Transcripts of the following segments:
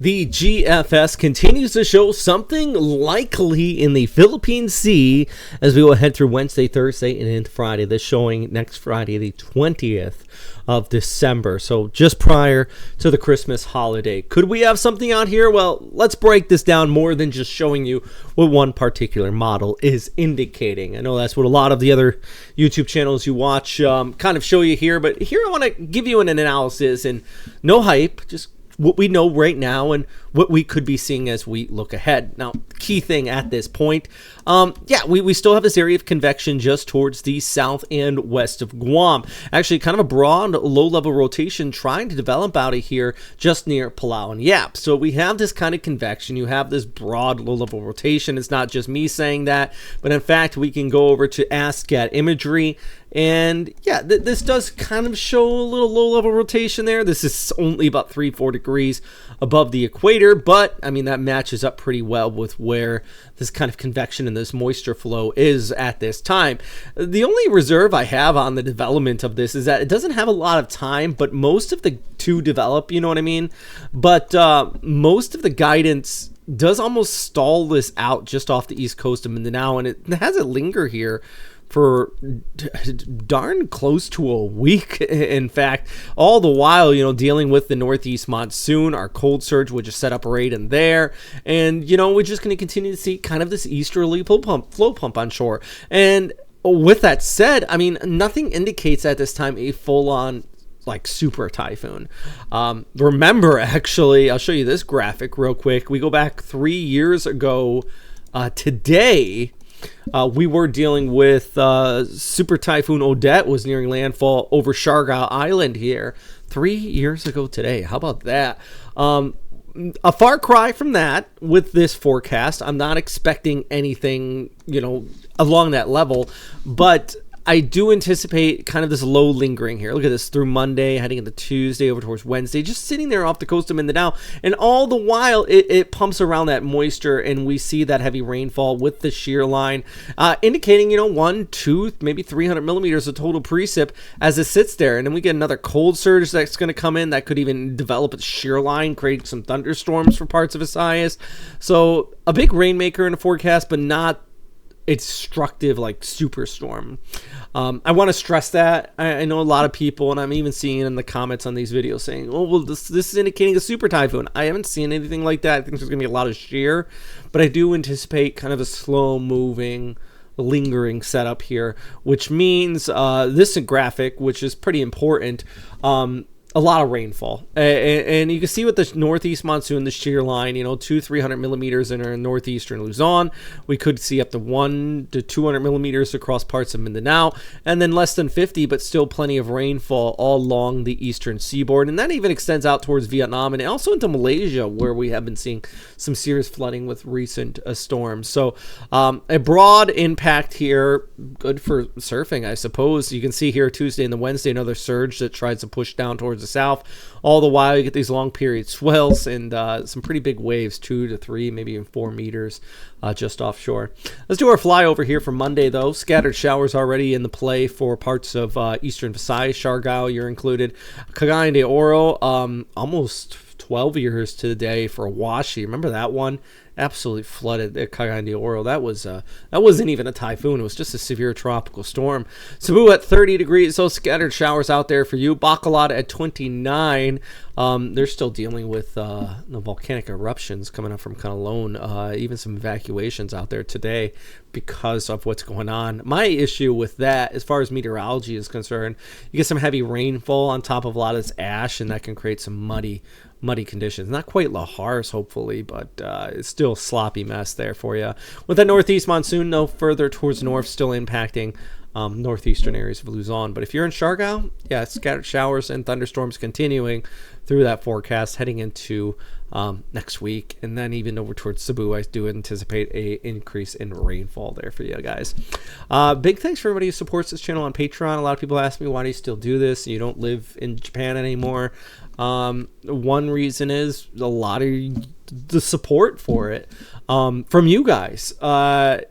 The GFS continues to show something likely in the Philippine Sea as we will head through Wednesday, Thursday, and into Friday. This showing next Friday, the 20th of December, so just prior to the Christmas holiday. Could we have something out here? Well, let's break this down more than just showing you what one particular model is indicating. I know that's what a lot of the other YouTube channels you watch kind of show you here, but here I want to give you an analysis and no hype, just what we know right now and what we could be seeing as we look ahead. Now, key thing at this point, we still have this area of convection just towards the south and west of Guam. Actually, kind of a broad low-level rotation trying to develop out of here just near Palau and Yap. So we have this kind of convection. You have this broad low-level rotation. It's not just me saying that, but in fact, we can go over to ASCAT imagery. And yeah, this does kind of show a little low-level rotation there. This is only about 3-4 degrees above the equator, but I mean, that matches up pretty well with where this kind of convection and this moisture flow is at this time. The only reserve I have on the development of this is that it doesn't have a lot of time, but most of the to develop, you know what I mean? But most of the guidance does almost stall this out just off the east coast of Mindanao, and it has it linger here for darn close to a week. In fact, all the while, dealing with the northeast monsoon, our cold surge, which is set up right in there. And, we're just going to continue to see kind of this easterly flow pump on shore. And with that said, I mean, nothing indicates at this time a full-on super typhoon. Remember, actually, I'll show you this graphic real quick. We go back 3 years ago today. We were dealing with Super Typhoon Odette was nearing landfall over Siargao Island here 3 years ago today. How about that? A far cry from that with this forecast. I'm not expecting anything, along that level, but I do anticipate kind of this low lingering here. Look at this through Monday, heading into Tuesday, over towards Wednesday, just sitting there off the coast of Mindanao. And all the while, it pumps around that moisture, and we see that heavy rainfall with the shear line, indicating, 1, 2, maybe 300 millimeters of total precip as it sits there. And then we get another cold surge that's going to come in that could even develop a shear line, creating some thunderstorms for parts of Visayas. So a big rainmaker in the forecast, but not destructive like superstorm. I want to stress that. I know a lot of people, and I'm even seeing in the comments on these videos saying, oh, well, this is indicating a super typhoon. I haven't seen anything like that. I think there's going to be a lot of shear, but I do anticipate kind of a slow moving, lingering setup here, which means this graphic, which is pretty important, a lot of rainfall. And you can see with the northeast monsoon, the shear line, 200-300 millimeters in our northeastern Luzon. We could see up to 100 to 200 millimeters across parts of Mindanao, and then less than 50, but still plenty of rainfall all along the eastern seaboard. And that even extends out towards Vietnam and also into Malaysia, where we have been seeing some serious flooding with recent storms. So a broad impact here, good for surfing, I suppose. You can see here Tuesday and the Wednesday, another surge that tries to push down towards the south. All the while, you get these long period swells and some pretty big waves, 2 to 3, maybe even 4 meters just offshore. Let's do our flyover here for Monday, though. Scattered showers already in the play for parts of eastern Visayas, Siargao, you're included. Cagayan de Oro, almost 12 years to the day for Washi. Remember that one? Absolutely flooded at Cagayan de Oro. That wasn't even a typhoon. It was just a severe tropical storm. Cebu at 30 degrees. So scattered showers out there for you. Bacolod at 29. They're still dealing with the volcanic eruptions coming up from Canalone. Even some evacuations out there today because of what's going on. My issue with that, as far as meteorology is concerned, you get some heavy rainfall on top of a lot of this ash, and that can create some muddy conditions. Not quite Lahars, hopefully, but it's still a sloppy mess there for you. With that northeast monsoon, no further towards north, still impacting northeastern areas of Luzon. But if you're in Siargao, yeah, scattered showers and thunderstorms continuing through that forecast heading into next week, and then even over towards Cebu. I do anticipate a increase in rainfall there for you guys. Big thanks for everybody who supports this channel on Patreon. A lot of people ask me, why do you still do this? You don't live in Japan anymore. One reason is a lot of the support for it from you guys. I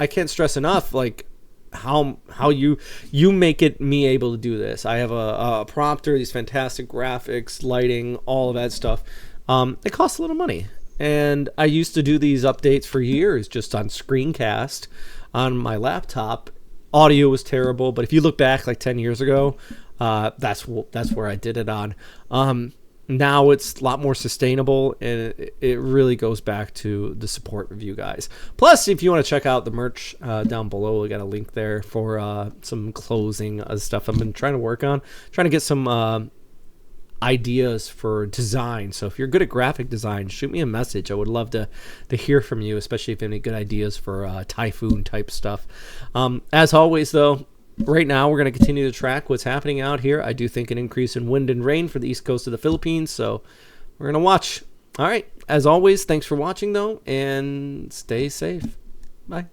can't stress enough, how you make it me able to do this. I have a prompter, these fantastic graphics, lighting, all of that stuff. It costs a little money. And I used to do these updates for years just on screencast on my laptop. Audio was terrible, but if you look back like 10 years ago, that's where I did it on. Now it's a lot more sustainable, and it really goes back to the support of you guys. Plus, if you want to check out the merch down below, we got a link there for some closing stuff I've been trying to work on. Trying to get some ideas for design. So if you're good at graphic design, shoot me a message. I would love to hear from you, especially if you have any good ideas for typhoon type stuff. As always, though, right now we're going to continue to track what's happening out here. I do think an increase in wind and rain for the east coast of the Philippines, so we're going to watch. All right, as always, thanks for watching, though, and stay safe. Bye.